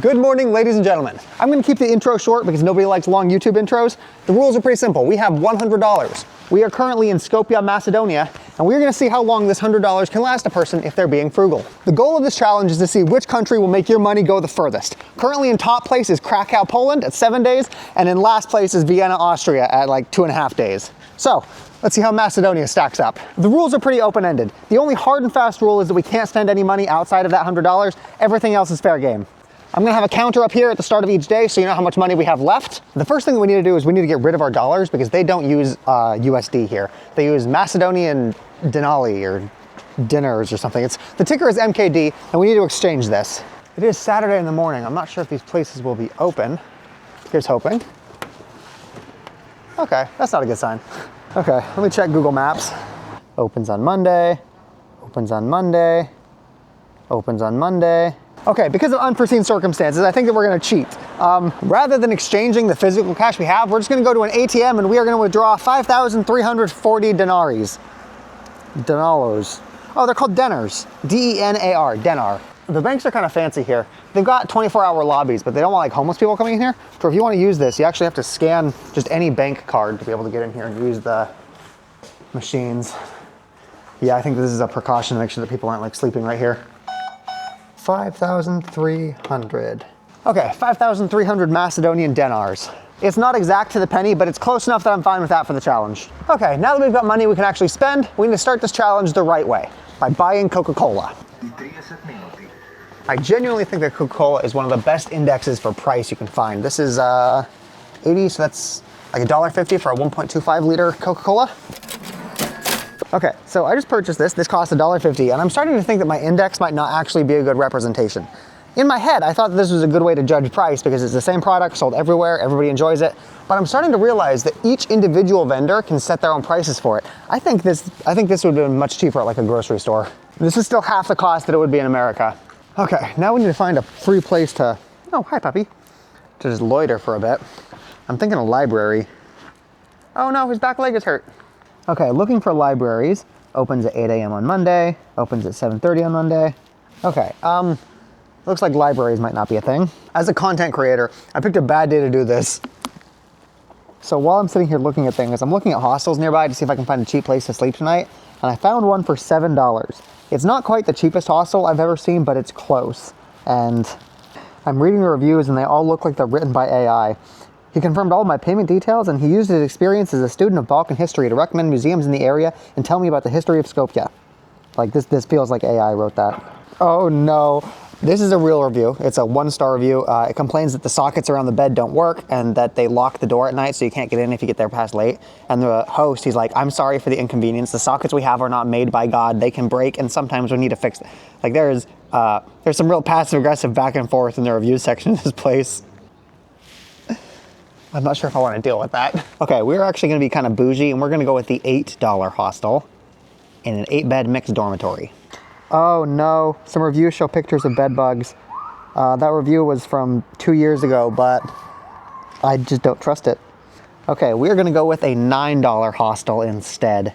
Good morning, ladies and gentlemen. I'm gonna keep the intro short because nobody likes long YouTube intros. The rules are pretty simple. We have $100. We are currently in Skopje Macedonia, and we're gonna see how long this $100 can last a person if they're being frugal. The goal of this challenge is to see which country will make your money go the furthest. Currently in top place is Krakow, Poland at 7 days, and in last place is Vienna, Austria at like 2.5 days. So, let's see how Macedonia stacks up. The rules are pretty open-ended. The only hard and fast rule is that we can't spend any money outside of that $100. Everything else is fair game. I'm gonna have a counter up here at the start of each day so you know how much money we have left. The first thing that we need to do is we need to get rid of our dollars because they don't use USD here. They use Macedonian denali or dinars or something. The ticker is MKD and we need to exchange this. It is Saturday in the morning. I'm not sure if these places will be open. Here's hoping. Okay, that's not a good sign. Okay, let me check Google Maps. Opens on Monday, opens on Monday, opens on Monday. Okay, because of unforeseen circumstances, I think that we're gonna cheat. Rather than exchanging the physical cash we have, we're just gonna go to an ATM and we are gonna withdraw 5,340 denaries. Denalos. Oh, they're called denars. D-E-N-A-R, denar. The banks are kind of fancy here. They've got 24-hour lobbies, but they don't want like homeless people coming in here. So if you wanna use this, you actually have to scan just any bank card to be able to get in here and use the machines. Yeah, I think this is a precaution to make sure that people aren't like sleeping right here. 5,300. Okay, 5,300 Macedonian denars. It's not exact to the penny, but it's close enough that I'm fine with that for the challenge. Okay, now that we've got money we can actually spend, we need to start this challenge the right way, by buying Coca-Cola. I genuinely think that Coca-Cola is one of the best indexes for price you can find. This is 80, so that's like $1.50 for a 1.25 liter Coca-Cola. Okay, so I just purchased this. This cost $1.50, and I'm starting to think that my index might not actually be a good representation. In my head, I thought that this was a good way to judge price because it's the same product sold everywhere, everybody enjoys it. But I'm starting to realize that each individual vendor can set their own prices for it. I think this would have been much cheaper at like a grocery store. This is still half the cost that it would be in America. Okay, now we need to find a free place to, oh, hi puppy, to just loiter for a bit. I'm thinking a library. Oh no, his back leg is hurt. Okay, looking for libraries. Opens at 8 a.m. on Monday, opens at 7:30 on Monday. Okay, looks like libraries might not be a thing. As a content creator, I picked a bad day to do this. So while I'm sitting here looking at things, I'm looking at hostels nearby to see if I can find a cheap place to sleep tonight, and I found one for $7. It's not quite the cheapest hostel I've ever seen, but it's close. And I'm reading the reviews and they all look like they're written by AI. He confirmed all of my payment details and he used his experience as a student of Balkan history to recommend museums in the area and tell me about the history of Skopje. Like this feels like AI wrote that. Oh no, this is a real review. It's a 1-star review. It complains that the sockets around the bed don't work and that they lock the door at night so you can't get in if you get there past late. And the host, he's like, I'm sorry for the inconvenience. The sockets we have are not made by God. They can break and sometimes we need to fix it. Like there's some real passive aggressive back and forth in the review section of this place. I'm not sure if I want to deal with that. Okay, we're actually going to be kind of bougie and we're going to go with the $8 hostel in an 8-bed mixed dormitory. Oh no, some reviews show pictures of bedbugs. That review was from 2 years ago, but I just don't trust it. Okay, we're going to go with a $9 hostel instead.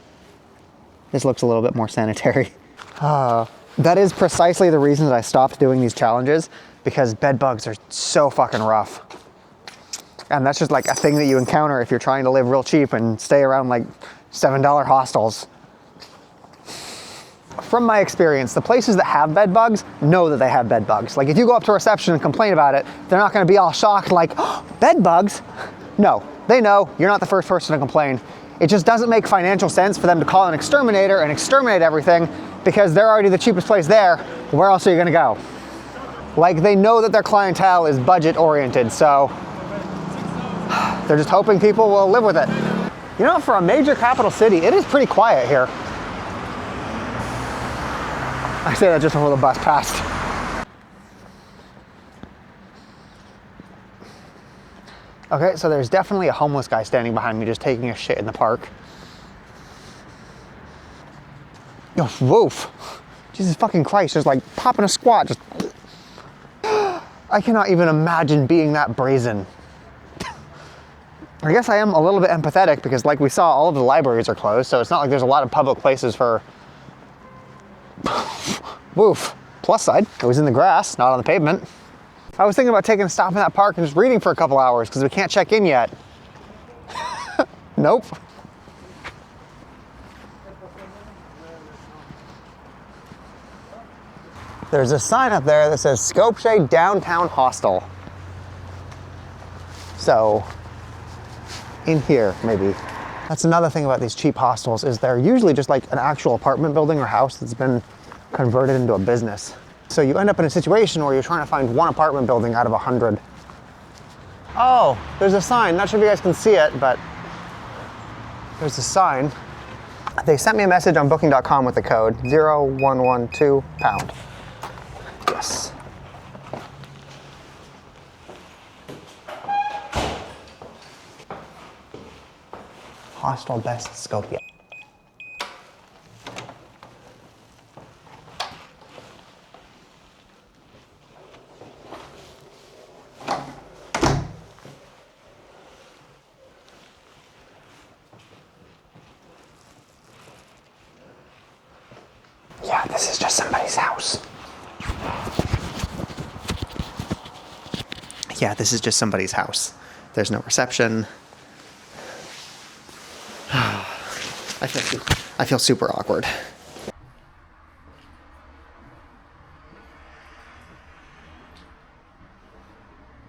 This looks a little bit more sanitary. That is precisely the reason that I stopped doing these challenges, because bedbugs are so fucking rough. And that's just like a thing that you encounter if you're trying to live real cheap and stay around like $7 hostels. From my experience, the places that have bed bugs know that they have bed bugs. Like if you go up to reception and complain about it, they're not gonna be all shocked like, oh, bed bugs? No, they know you're not the first person to complain. It just doesn't make financial sense for them to call an exterminator and exterminate everything because they're already the cheapest place there. Where else are you gonna go? Like they know that their clientele is budget oriented, so they're just hoping people will live with it. You know, for a major capital city, it is pretty quiet here. I say that just before the bus passed. Okay, so there's definitely a homeless guy standing behind me just taking a shit in the park. Yo, woof. Jesus fucking Christ, just like popping a squat, just. I cannot even imagine being that brazen. I guess I am a little bit empathetic because like we saw, all of the libraries are closed, so it's not like there's a lot of public places for woof. Plus side, it was in the grass, not on the pavement. I was thinking about taking a stop in that park and just reading for a couple hours because we can't check in yet. Nope. There's a sign up there that says Skopje Downtown Hostel. So, in here, maybe. That's another thing about these cheap hostels is they're usually just like an actual apartment building or house that's been converted into a business. So you end up in a situation where you're trying to find one apartment building out of 100. Oh, there's a sign. Not sure if you guys can see it, but there's a sign. They sent me a message on booking.com with the code 0112 pound. Yes. Hostel best Skopje. Yeah, this is just somebody's house. Yeah, this is just somebody's house. There's no reception. I feel super awkward.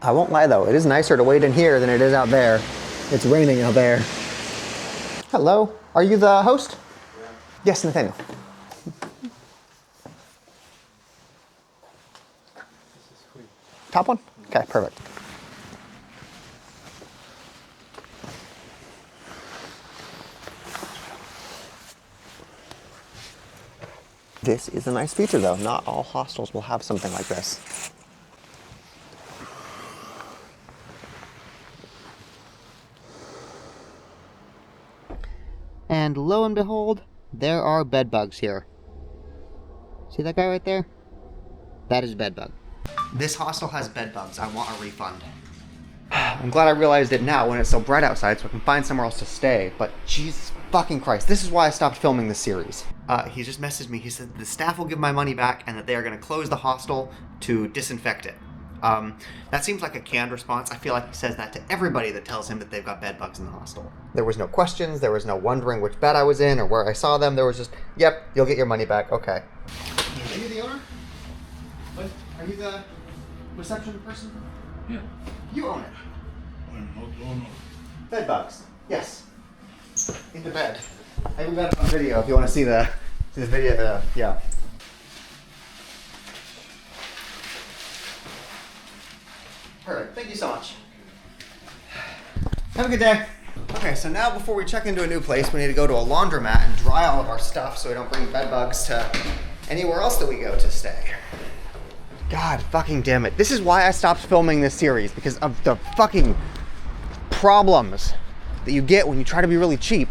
I won't lie though, it is nicer to wait in here than it is out there. It's raining out there. Hello, are you the host? Yeah. Yes, Nathaniel. Top one? Okay, perfect. This is a nice feature though. Not all hostels will have something like this. And lo and behold, there are bedbugs here. See that guy right there? That is bedbug. This hostel has bedbugs. I want a refund. I'm glad I realized it now when it's so bright outside so I can find somewhere else to stay, but Jesus fucking Christ, this is why I stopped filming this series. He just messaged me, he said the staff will give my money back and that they are going to close the hostel to disinfect it. That seems like a canned response. I feel like he says that to everybody that tells him that they've got bedbugs in the hostel. There was no questions, there was no wondering which bed I was in or where I saw them, there was just, yep, you'll get your money back, okay. Are you the owner? What? Are you the reception person? Yeah. You own it. I'm not owner. Bedbugs. Yes. In the bed. I even got it on video if you want to see the video. Yeah. Perfect. Thank you so much. Have a good day. Okay, so now before we check into a new place, we need to go to a laundromat and dry all of our stuff so we don't bring bedbugs to anywhere else that we go to stay. God fucking damn it. This is why I stopped filming this series, because of the fucking problems that you get when you try to be really cheap.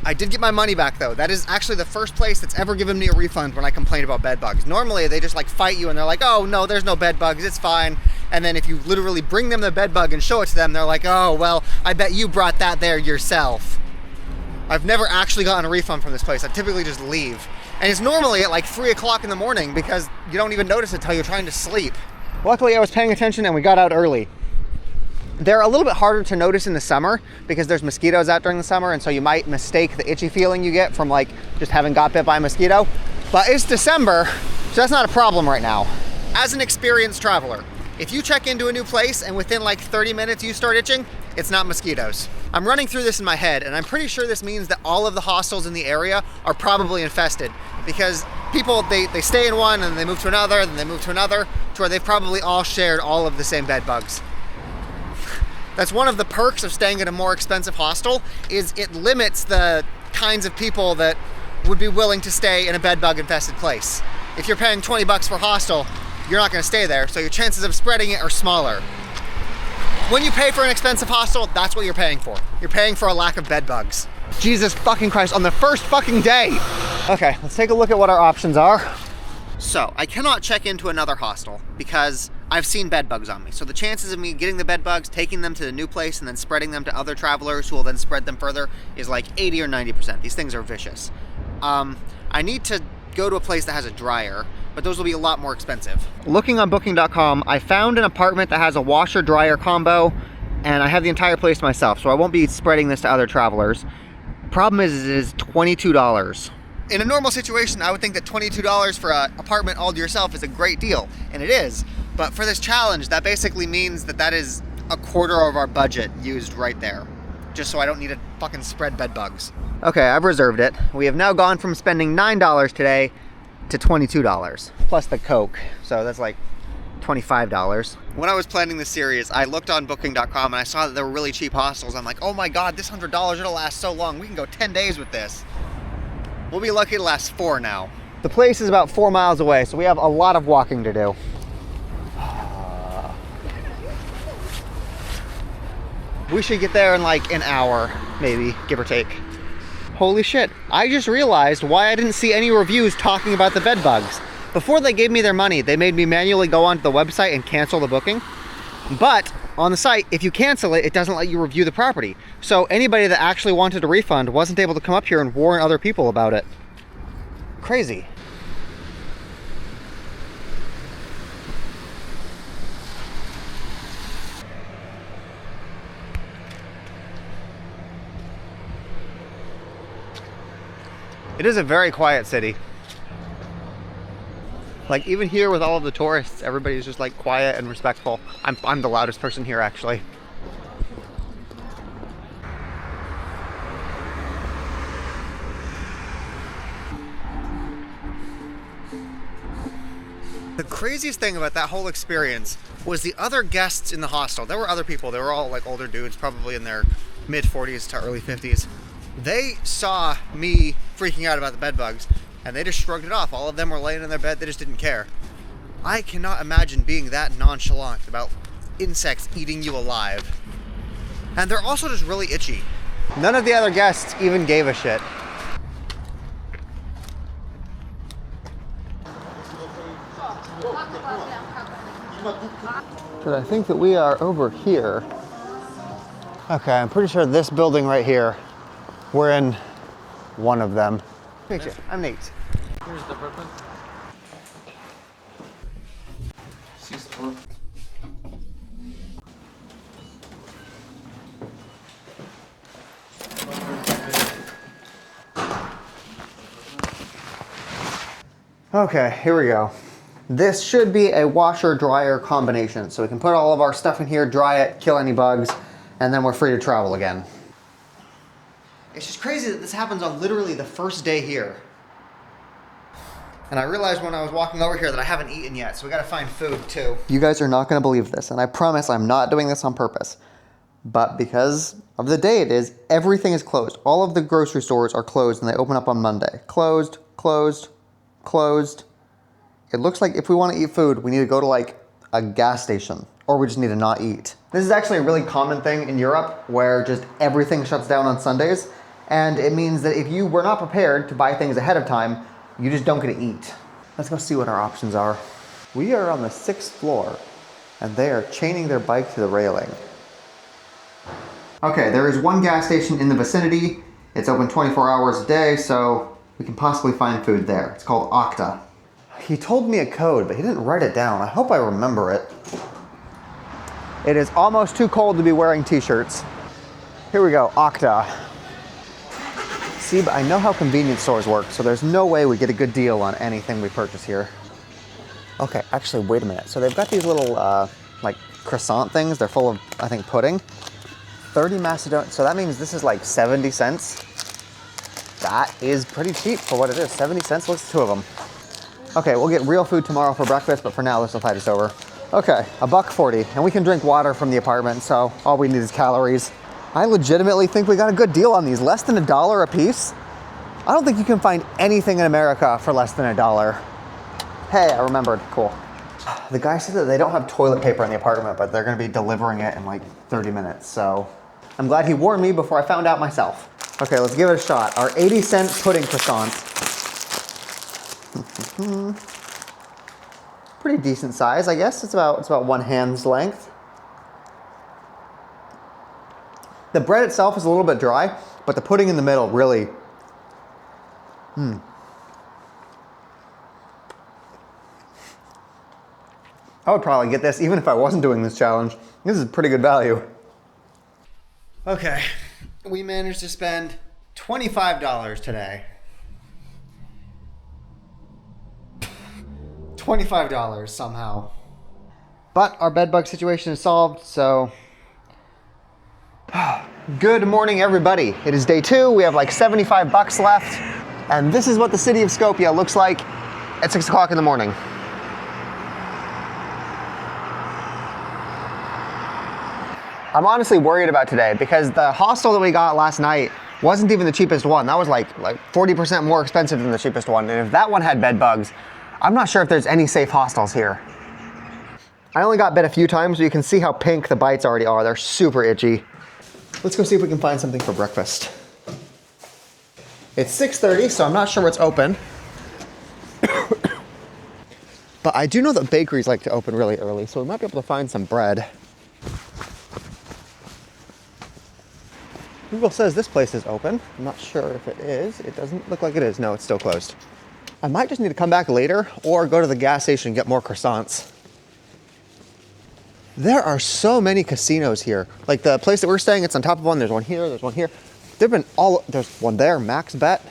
I did get my money back though. That is actually the first place that's ever given me a refund when I complain about bed bugs. Normally they just like fight you and they're like, oh no, there's no bed bugs, it's fine. And then if you literally bring them the bed bug and show it to them, they're like, oh well, I bet you brought that there yourself. I've never actually gotten a refund from this place. I typically just leave. And it's normally at like 3 o'clock in the morning because you don't even notice it until you're trying to sleep. Luckily I was paying attention and we got out early. They're a little bit harder to notice in the summer because there's mosquitoes out during the summer, and so you might mistake the itchy feeling you get from like just having got bit by a mosquito. But it's December, so that's not a problem right now. As an experienced traveler, if you check into a new place and within like 30 minutes you start itching, it's not mosquitoes. I'm running through this in my head, and I'm pretty sure this means that all of the hostels in the area are probably infested because people, they stay in one and they move to another, then they move to another, to where they've probably all shared all of the same bed bugs. That's one of the perks of staying at a more expensive hostel, is it limits the kinds of people that would be willing to stay in a bed bug infested place. If you're paying 20 bucks for hostel, you're not gonna stay there, so your chances of spreading it are smaller. When you pay for an expensive hostel, that's what you're paying for. You're paying for a lack of bed bugs. Jesus fucking Christ, on the first fucking day. Okay, let's take a look at what our options are. So, I cannot check into another hostel because I've seen bed bugs on me. So the chances of me getting the bed bugs, taking them to the new place, and then spreading them to other travelers who will then spread them further is like 80 or 90%. These things are vicious. I need to go to a place that has a dryer, but those will be a lot more expensive. Looking on booking.com, I found an apartment that has a washer dryer combo, and I have the entire place to myself, so I won't be spreading this to other travelers. Problem is, it is $22. In a normal situation, I would think that $22 for an apartment all to yourself is a great deal, and it is. But for this challenge, that basically means that that is a quarter of our budget used right there, just so I don't need to fucking spread bed bugs. Okay, I've reserved it. We have now gone from spending $9 today to $22, plus the Coke, so that's like $25. When I was planning this series, I looked on booking.com and I saw that there were really cheap hostels. I'm like, oh my God, this $100, it'll last so long. We can go 10 days with this. We'll be lucky to last 4 now. The place is about 4 miles away, so we have a lot of walking to do. We should get there in like an hour, maybe, give or take. Holy shit, I just realized why I didn't see any reviews talking about the bed bugs. Before they gave me their money, they made me manually go onto the website and cancel the booking. But on the site, if you cancel it, it doesn't let you review the property. So anybody that actually wanted a refund wasn't able to come up here and warn other people about it. Crazy. It is a very quiet city. Like even here with all of the tourists, everybody's just like quiet and respectful. I'm the loudest person here actually. The craziest thing about that whole experience was the other guests in the hostel. There were other people, they were all like older dudes, probably in their mid 40s to early 50s. They saw me freaking out about the bed bugs and they just shrugged it off. All of them were laying in their bed, they just didn't care. I cannot imagine being that nonchalant about insects eating you alive. And they're also just really itchy. None of the other guests even gave a shit. But I think that we are over here. Okay, I'm pretty sure this building right here, we're in one of them. Meet you. I'm Nate. Here's the apartment. 6th floor. Okay, here we go. This should be a washer-dryer combination, so we can put all of our stuff in here, dry it, kill any bugs, and then we're free to travel again. It's just crazy that this happens on literally the first day here. And I realized when I was walking over here that I haven't eaten yet, so we gotta find food too. You guys are not gonna believe this, and I promise I'm not doing this on purpose. But because of the day it is, everything is closed. All of the grocery stores are closed and they open up on Monday. Closed, closed, closed. It looks like if we want to eat food, we need to go to like a gas station, or we just need to not eat. This is actually a really common thing in Europe where just everything shuts down on Sundays. And it means that if you were not prepared to buy things ahead of time, you just don't get to eat. Let's go see what our options are. We are on the 6th floor and they are chaining their bike to the railing. Okay, there is one gas station in the vicinity. It's open 24 hours a day, so we can possibly find food there. It's called Octa. He told me a code, but he didn't write it down. I hope I remember it. It is almost too cold to be wearing t-shirts. Here we go, Octa. See, but I know how convenience stores work, so there's no way we get a good deal on anything we purchase here. Okay, actually, wait a minute. So they've got these little, like, croissant things. They're full of, I think, pudding. 30 Macedonian, so that means this is like 70 cents. That is pretty cheap for what it is. 70 cents, what's 2 of them? Okay, we'll get real food tomorrow for breakfast, but for now, this will tide us over. Okay, $1.40, and we can drink water from the apartment, so all we need is calories. I legitimately think we got a good deal on these, less than $1 a piece. I don't think you can find anything in America for less than $1. Hey, I remembered, cool. The guy said that they don't have toilet paper in the apartment, but they're gonna be delivering it in like 30 minutes, so I'm glad he warned me before I found out myself. Okay, let's give it a shot. Our 80-cent pudding croissants. Pretty decent size, I guess. It's about 1 hand's length. The bread itself is a little bit dry, but the pudding in the middle really, I would probably get this even if I wasn't doing this challenge. This is pretty good value. Okay, we managed to spend $25 today. $25 somehow. But our bedbug situation is solved, so... Good morning, everybody. It is day 2. We have like 75 bucks left. And this is what the city of Skopje looks like at 6 o'clock in the morning. I'm honestly worried about today because the hostel that we got last night wasn't even the cheapest one. That was like 40% more expensive than the cheapest one. And if that one had bed bugs, I'm not sure if there's any safe hostels here. I only got bit a few times, but you can see how pink the bites already are. They're super itchy. Let's go see if we can find something for breakfast. It's 6:30, so I'm not sure what's open. But I do know that bakeries like to open really early, so we might be able to find some bread. Google says this place is open. I'm not sure if it is. It doesn't look like it is. No, it's still closed. I might just need to come back later or go to the gas station and get more croissants. There are so many casinos here. Like the place that we're staying, it's on top of one. There's one here, there's one here. There's one there, Max Bet.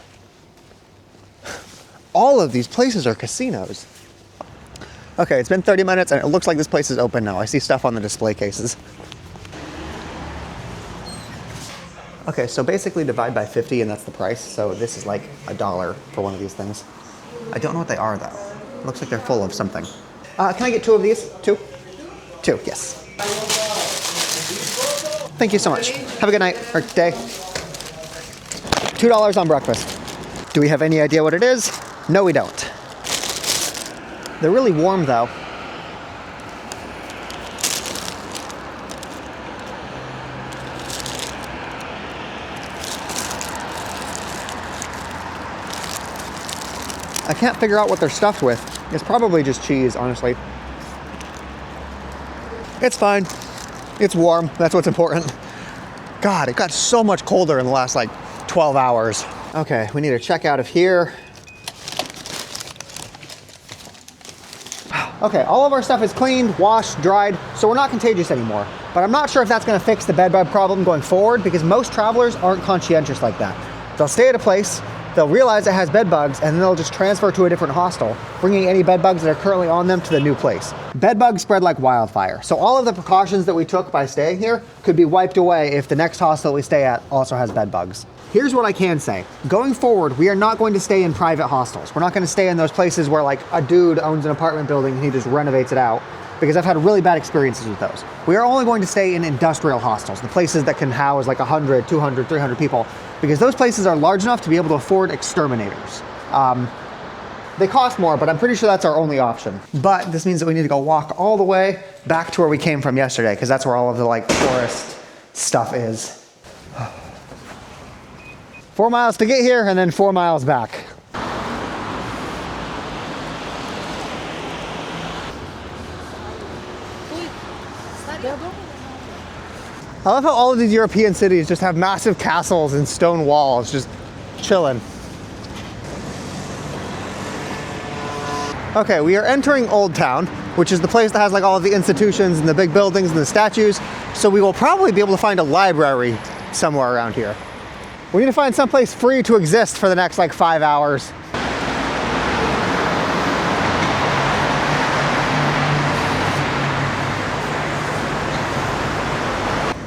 All of these places are casinos. Okay, it's been 30 minutes and it looks like this place is open now. I see stuff on the display cases. Okay, so basically divide by 50 and that's the price. So this is like $1 for one of these things. I don't know what they are though. Looks like they're full of something. Can I get 2 of these? 2? 2, yes. Thank you so much. Have a good night or day. $2 on breakfast. Do we have any idea what it is? No, we don't. They're really warm though. I can't figure out what they're stuffed with. It's probably just cheese, honestly. It's fine. It's warm. That's what's important. God, it got so much colder in the last like 12 hours. Okay, we need to check out of here. Okay, all of our stuff is cleaned, washed, dried, so we're not contagious anymore. But I'm not sure if that's gonna fix the bedbug problem going forward because most travelers aren't conscientious like that. They'll stay at a place, they'll realize it has bed bugs, and then they'll just transfer to a different hostel, bringing any bed bugs that are currently on them to the new place. Bed bugs spread like wildfire, so all of the precautions that we took by staying here could be wiped away if the next hostel we stay at also has bed bugs. Here's what I can say. Going forward, we are not going to stay in private hostels. We're not going to stay in those places where like a dude owns an apartment building and he just renovates it out, because I've had really bad experiences with those. We are only going to stay in industrial hostels, the places that can house like 100, 200, 300 people, because those places are large enough to be able to afford exterminators. They cost more, but I'm pretty sure that's our only option. But this means that we need to go walk all the way back to where we came from yesterday, because that's where all of the like tourist stuff is. 4 miles to get here and then 4 miles back. I love how all of these European cities just have massive castles and stone walls, just chilling. Okay, we are entering Old Town, which is the place that has like all of the institutions and the big buildings and the statues. So we will probably be able to find a library somewhere around here. We need to find someplace free to exist for the next like 5 hours.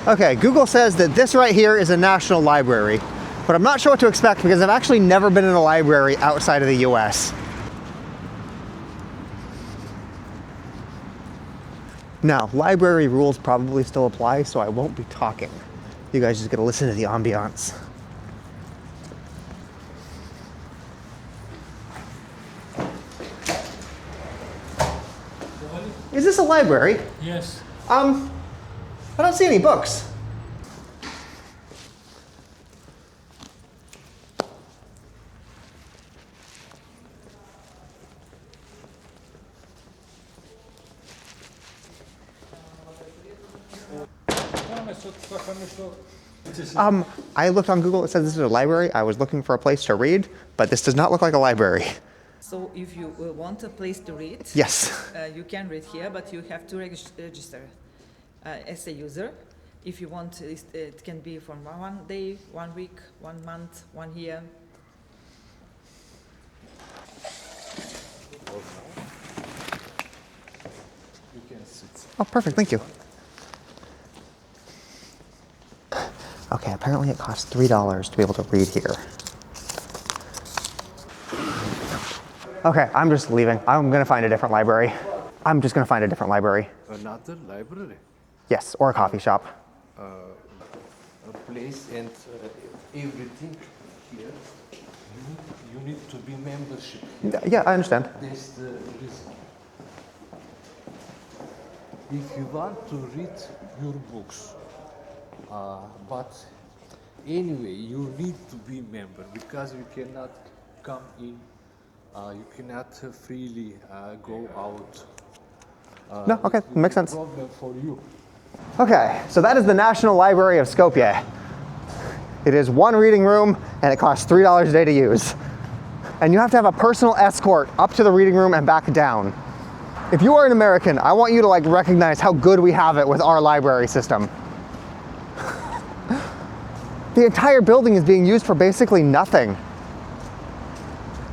Okay, Google says that this right here is a national library, but I'm not sure what to expect because I've actually never been in a library outside of the US. Now, library rules probably still apply, so I won't be talking. You guys just get to listen to the ambiance. Is this a library? Yes. I don't see any books. I looked on Google, it says this is a library. I was looking for a place to read, but this does not look like a library. So if you want a place to read, Yes. you can read here, but you have to register as a user. If you want, it can be for 1 day, 1 week, 1 month, 1 year. You can sit. Oh, perfect, thank you. Okay, apparently it costs $3 to be able to read here. Okay, I'm just leaving. I'm gonna find a different library. I'm just gonna find a different library. Another library, Yes, or a coffee shop. a place, and everything here. You need to be membership. Yeah, I understand. That's the reason. If you want to read your books, but anyway, you need to be member because you cannot come in. You cannot freely go out. No, okay, It will makes be a sense. problem for you. Okay, so that is the National Library of Skopje. It is 1 reading room and it costs $3 a day to use. And you have to have a personal escort up to the reading room and back down. If you are an American, I want you to recognize how good we have it with our library system. The entire building is being used for basically nothing.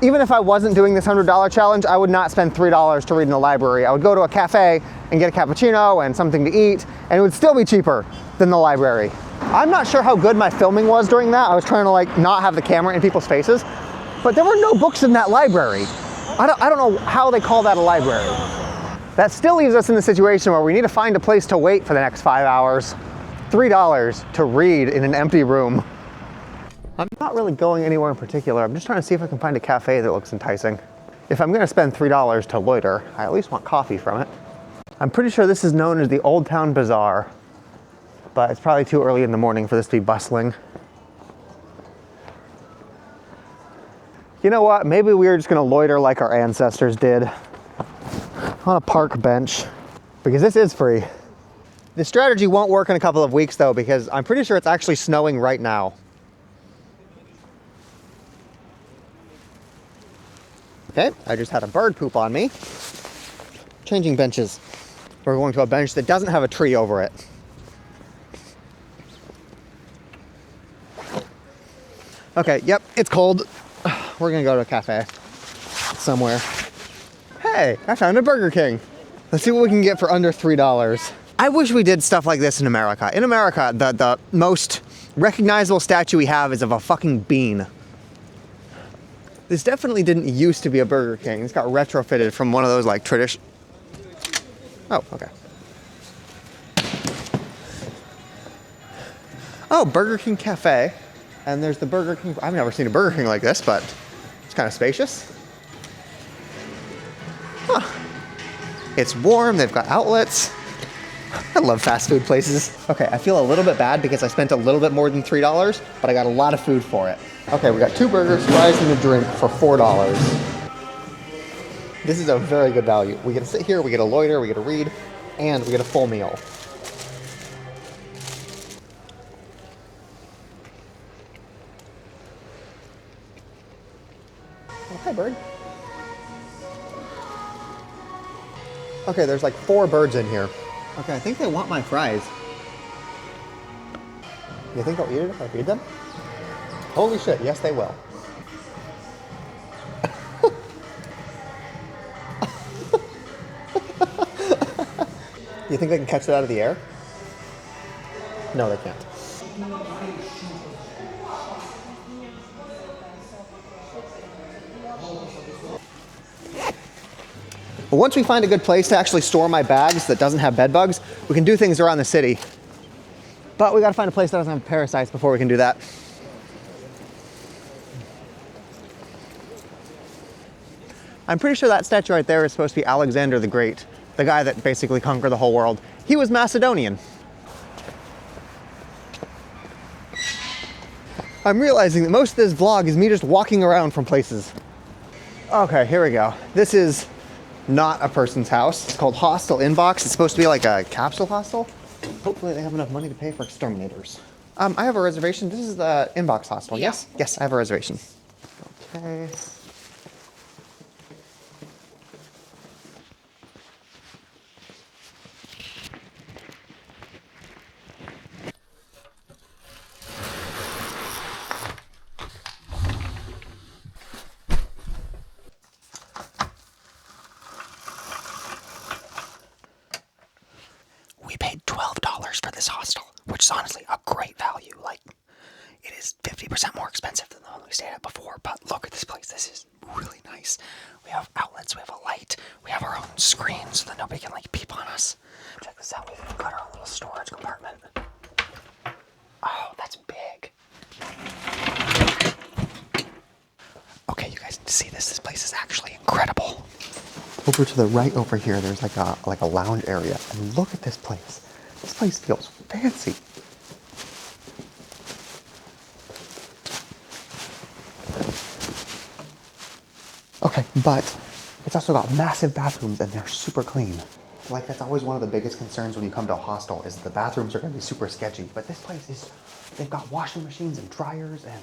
Even if I wasn't doing this $100 challenge, I would not spend $3 to read in the library. I would go to a cafe and get a cappuccino and something to eat, and it would still be cheaper than the library. I'm not sure how good my filming was during that. I was trying to not have the camera in people's faces, but there were no books in that library. I don't know how they call that a library. That still leaves us in the situation where we need to find a place to wait for the next 5 hours. $3 to read in an empty room. I'm not really going anywhere in particular. I'm just trying to see if I can find a cafe that looks enticing. If I'm gonna spend $3 to loiter, I at least want coffee from it. I'm pretty sure this is known as the Old Town Bazaar, but it's probably too early in the morning for this to be bustling. You know what? Maybe we were just gonna loiter like our ancestors did on a park bench, because this is free. This strategy won't work in a couple of weeks though, because I'm pretty sure it's actually snowing right now. Okay, I just had a bird poop on me. Changing benches. We're going to a bench that doesn't have a tree over it. Okay, yep, it's cold. We're gonna go to a cafe somewhere. Hey, I found a Burger King. Let's see what we can get for under $3. I wish we did stuff like this in America. In America, the most recognizable statue we have is of a fucking bean. This definitely didn't used to be a Burger King. It's got retrofitted from one of those tradition. Oh, okay. Oh, Burger King Cafe. And there's the Burger King. I've never seen a Burger King like this, but it's kind of spacious. Huh. It's warm, they've got outlets. I love fast food places. Okay, I feel a little bit bad because I spent a little bit more than $3, but I got a lot of food for it. Okay, we got 2 burgers, fries, and a drink for $4. This is a very good value. We get to sit here, we get to loiter, we get to read, and we get a full meal. Oh, hi, bird. Okay, there's 4 birds in here. Okay, I think they want my fries. You think they'll eat it if I feed them? Holy shit, yes they will. You think they can catch it out of the air? No, they can't. But once we find a good place to actually store my bags that doesn't have bed bugs, we can do things around the city. But we gotta find a place that doesn't have parasites before we can do that. I'm pretty sure that statue right there is supposed to be Alexander the Great, the guy that basically conquered the whole world. He was Macedonian. I'm realizing that most of this vlog is me just walking around from places. Okay, here we go. This is not a person's house. It's called Hostel Inbox. It's supposed to be like a capsule hostel. Hopefully they have enough money to pay for exterminators. I have a reservation. This is the Inbox hostel, yes? Yes, I have a reservation. Okay. paid $12 for this hostel, which is honestly a great value. Like, it is 50% more expensive than the one we stayed at before, but look at this place. This is really nice. We have outlets, we have a light, we have our own screen so that nobody can like peep on us. Check this out, we've got our own little storage compartment. Oh, that's big. Okay, you guys need to see this. This place is actually incredible. Over to the right over here, there's like a lounge area. And look at this place. This place feels fancy. Okay, but it's also got massive bathrooms and they're super clean. Like, that's always one of the biggest concerns when you come to a hostel is the bathrooms are gonna be super sketchy. But this place is, they've got washing machines and dryers and...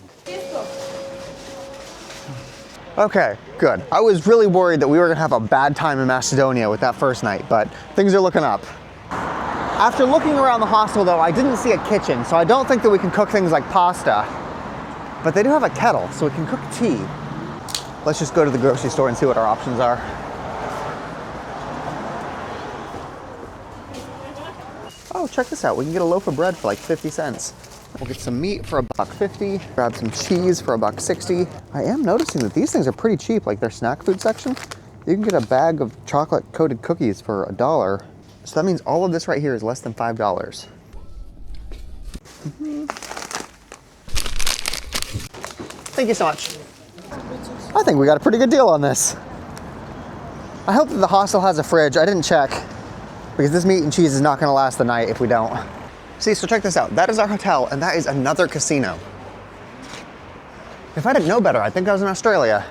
Okay, good. I was really worried that we were gonna have a bad time in Macedonia with that first night, but things are looking up. After looking around the hostel though, I didn't see a kitchen, so I don't think that we can cook things like pasta. But they do have a kettle, so we can cook tea. Let's just go to the grocery store and see what our options are. Oh, check this out. We can get a loaf of bread for like 50 cents. We'll get some meat for $1.50, grab some cheese for $1.60. I am noticing that these things are pretty cheap, like their snack food section. You can get a bag of chocolate coated cookies for $1. So that means all of this right here is less than $5. Thank you so much. I think we got a pretty good deal on this. I hope that the hostel has a fridge. I didn't check because this meat and cheese is not gonna last the night if we don't. See, so check this out. That is our hotel and that is another casino. If I didn't know better, I think I was in Australia.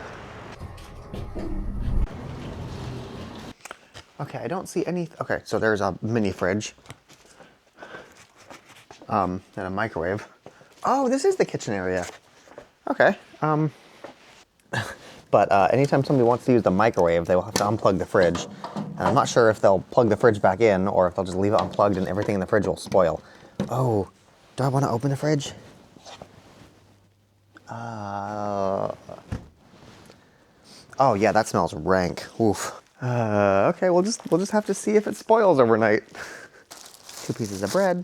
Okay, I don't see any, okay, so there's a mini fridge. And a microwave. Oh, this is the kitchen area. Okay, but anytime somebody wants to use the microwave, they will have to unplug the fridge. And I'm not sure if they'll plug the fridge back in or if they'll just leave it unplugged and everything in the fridge will spoil. Oh, do I want to open the fridge? Oh yeah, that smells rank. Oof. Okay, we'll just have to see if it spoils overnight. 2 pieces of bread,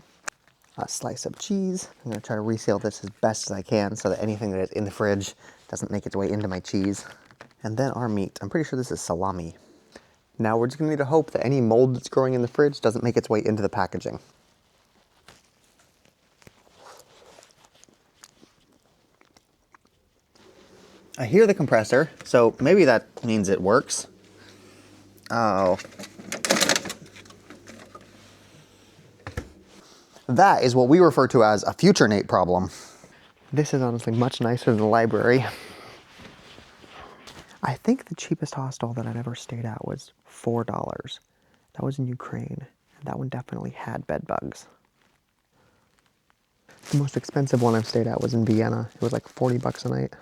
a slice of cheese. I'm gonna try to reseal this as best as I can so that anything that is in the fridge doesn't make its way into my cheese. And then our meat. I'm pretty sure this is salami. Now we're just gonna need to hope that any mold that's growing in the fridge doesn't make its way into the packaging. I hear the compressor, so maybe that means it works. Oh. That is what we refer to as a future Nate problem. This is honestly much nicer than the library. I think the cheapest hostel that I've ever stayed at was $4. That was in Ukraine, and that one definitely had bed bugs. The most expensive one I've stayed at was in Vienna. It was like 40 bucks a night.